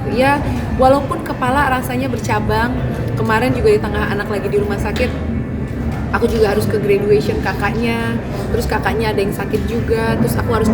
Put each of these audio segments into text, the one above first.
gitu ya. Walaupun kepala rasanya bercabang, kemarin juga di tengah anak lagi di rumah sakit, aku juga harus ke graduation kakaknya, terus kakaknya ada yang sakit juga, terus aku harus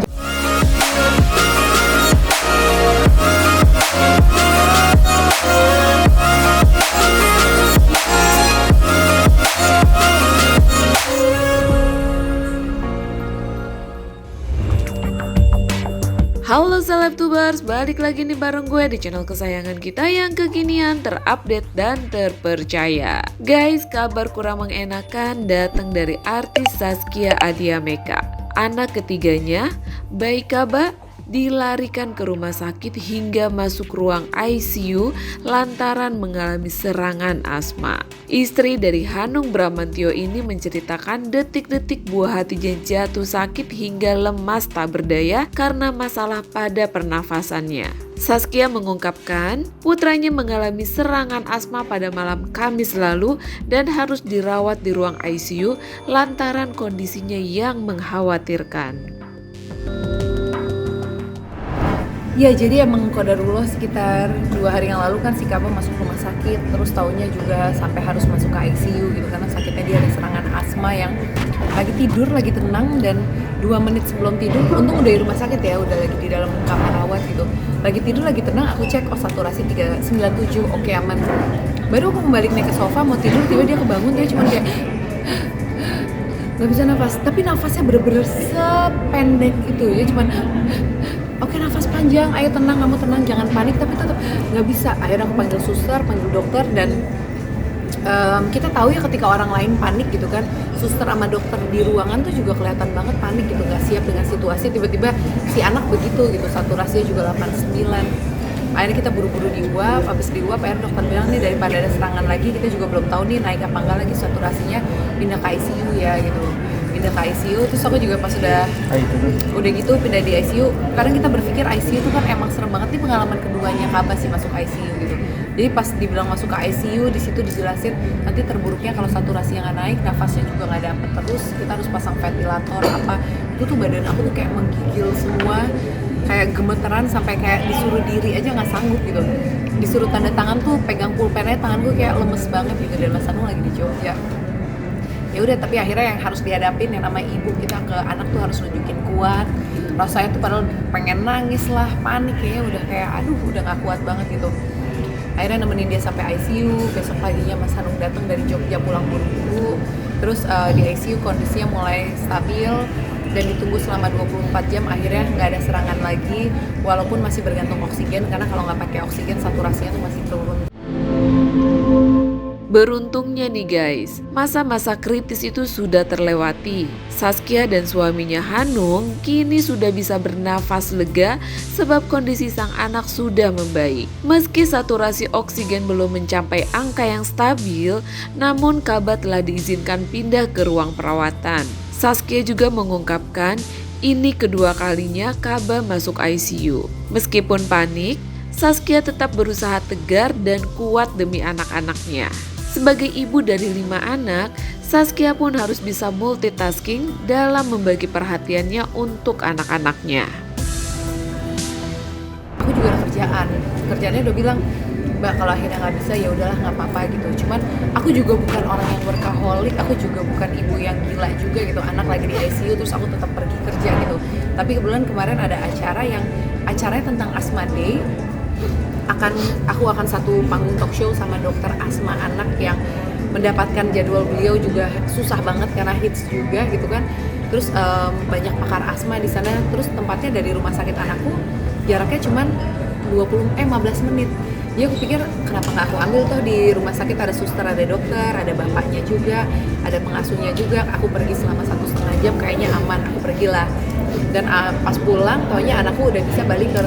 Halo Selebtubers, balik lagi nih bareng gue di channel kesayangan kita yang kekinian, terupdate dan terpercaya. Guys, kabar kurang mengenakan datang dari artis Zaskia Adya Meka. Anak ketiganya, Bayi Kaba, dilarikan ke rumah sakit hingga masuk ruang ICU lantaran mengalami serangan asma. Istri dari Hanung Bramantyo ini menceritakan detik-detik buah hatinya jatuh sakit hingga lemas tak berdaya karena masalah pada pernafasannya. Zaskia mengungkapkan putranya mengalami serangan asma pada malam Kamis lalu dan harus dirawat di ruang ICU lantaran kondisinya yang mengkhawatirkan. ya, jadi emang qadarullah sekitar 2 hari yang lalu kan si Kaba masuk rumah sakit, terus taunya juga sampai harus masuk ke ICU gitu karena sakitnya dia ada serangan asma yang lagi tidur, lagi tenang, dan 2 menit sebelum tidur, untung udah di rumah sakit ya, udah lagi di dalam kamar rawat gitu, lagi tidur, lagi tenang, aku cek, oh saturasi 397, oke aman. Baru aku balik naik ke sofa mau tidur, tiba dia kebangun, dia cuma kayak nggak bisa nafas, tapi nafasnya bener-bener sependek itu ya, cuman oke, nafas panjang, ayo tenang, kamu tenang, jangan panik, tapi tetap nggak bisa. Akhirnya aku panggil suster, panggil dokter, dan kita tahu ya ketika orang lain panik gitu kan, suster sama dokter di ruangan tuh juga kelihatan banget panik gitu, nggak siap dengan situasi. Tiba-tiba si anak begitu gitu, saturasinya juga 89. Akhirnya kita buru-buru di UAP, habis di UAP akhirnya dokter bilang nih daripada ada serangan lagi, kita juga belum tahu nih naik apa enggak lagi saturasinya, pindah ke ICU ya gitu. Pindah ke ICU, terus aku juga pas udah gitu pindah di ICU, kadang kita berpikir ICU itu kan emang serem banget, nih pengalaman keduanya Kaba sih masuk ICU gitu. Jadi pas dibilang masuk ke ICU, di situ dijelasin nanti terburuknya kalau saturasinya nggak naik, nafasnya juga nggak dapet, terus kita harus pasang ventilator apa. Itu tuh badan aku tuh kayak menggigil semua, kayak gemeteran sampai kayak disuruh diri aja nggak sanggup gitu. Disuruh tanda tangan tuh pegang pulpennya, tanganku kayak lemes banget gitu, dan Mas Anu lagi di Jogja. Ya udah, tapi akhirnya yang harus dihadapin yang namanya ibu, kita ke anak tuh harus nunjukin kuat. Rasanya tuh padahal pengen nangis lah, panik kayaknya, udah kayak aduh udah nggak kuat banget gitu. Akhirnya nemenin dia sampai ICU. Besok paginya Mas Hanung datang dari Jogja pulang buru-buru, terus di ICU kondisinya mulai stabil dan ditunggu selama 24 jam. Akhirnya nggak ada serangan lagi, walaupun masih bergantung oksigen, karena kalau nggak pakai oksigen saturasinya tuh masih turun. Beruntungnya nih guys, masa-masa kritis itu sudah terlewati. Zaskia dan suaminya Hanung kini sudah bisa bernafas lega sebab kondisi sang anak sudah membaik. Meski saturasi oksigen belum mencapai angka yang stabil, namun Kaba telah diizinkan pindah ke ruang perawatan. Zaskia juga mengungkapkan ini kedua kalinya Kaba masuk ICU. Meskipun panik, Zaskia tetap berusaha tegar dan kuat demi anak-anaknya. Sebagai ibu dari 5 anak, Zaskia pun harus bisa multitasking dalam membagi perhatiannya untuk anak-anaknya. Aku juga ada kerjaannya udah bilang, Mbak kalau akhirnya nggak bisa ya udahlah nggak apa-apa gitu. Cuman aku juga bukan orang yang workaholic, aku juga bukan ibu yang gila juga gitu. Anak lagi di ICU terus aku tetap pergi kerja gitu. Tapi kebetulan kemarin ada acaranya tentang Asma Day. Aku akan satu panggung talk show sama dokter asma anak yang mendapatkan jadwal beliau juga susah banget karena hits juga gitu kan. Terus banyak pakar asma di sana. Terus tempatnya dari rumah sakit anakku jaraknya cuman 15 menit. Jadi aku pikir kenapa nggak aku ambil tuh, di rumah sakit ada suster, ada dokter, ada bapaknya juga, ada pengasuhnya juga. Aku pergi selama 1,5 jam kayaknya aman, aku pergilah. Dan pas pulang, taunya anakku udah bisa balik ke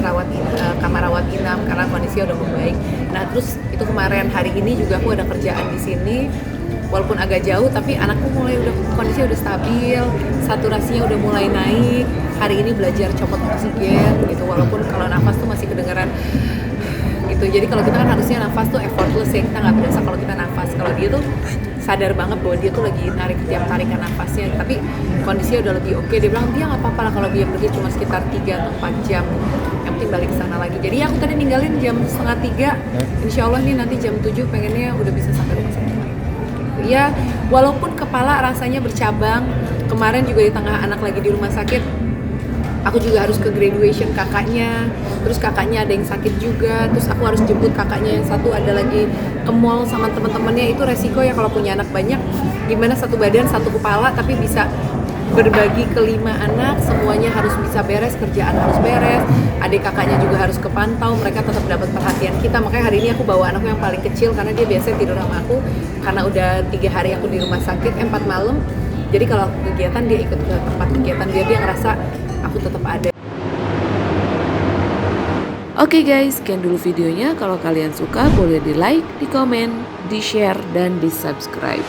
kamar rawat inap karena kondisinya udah membaik. Nah terus itu kemarin, hari ini juga aku ada kerjaan di sini, walaupun agak jauh tapi anakku kondisinya udah stabil, saturasinya udah mulai naik. Hari ini belajar copot oksigen gitu, walaupun kalau nafas tuh masih kedengeran gitu. Jadi kalau kita kan harusnya nafas tuh effortless ya, kita nggak berasa kalau kita nafas. Kalau dia tuh sadar banget bahwa dia tuh lagi narik tiap tarikan nafasnya, tapi kondisinya udah lebih oke. Dia bilang dia nggak apa-apa lah kalau dia pergi cuma sekitar 3 atau 4 jam. yang penting balik ke sana lagi. Jadi aku tadi ninggalin jam 2:30, insya Allah nih nanti jam 7 pengennya udah bisa sampai rumah sakit. Ya walaupun kepala rasanya bercabang, kemarin juga di tengah anak lagi di rumah sakit, aku juga harus ke graduation kakaknya, terus kakaknya ada yang sakit juga, terus aku harus jemput kakaknya yang satu ada lagi ke mall sama teman-temannya. Itu resiko ya kalau punya anak banyak, gimana satu badan satu kepala tapi bisa berbagi ke 5 anak, semuanya harus bisa beres, kerjaan harus beres, adik kakaknya juga harus kepantau, mereka tetap dapat perhatian kita. Makanya hari ini aku bawa anakku yang paling kecil karena dia biasanya tidur sama aku, karena udah 3 hari aku di rumah sakit, 4 malam. Jadi kalau kegiatan dia ikut ke tempat kegiatan dia ngerasa aku tetap ada. Oke guys, sekian dulu videonya. Kalau kalian suka boleh di like, di komen, di share, dan di subscribe.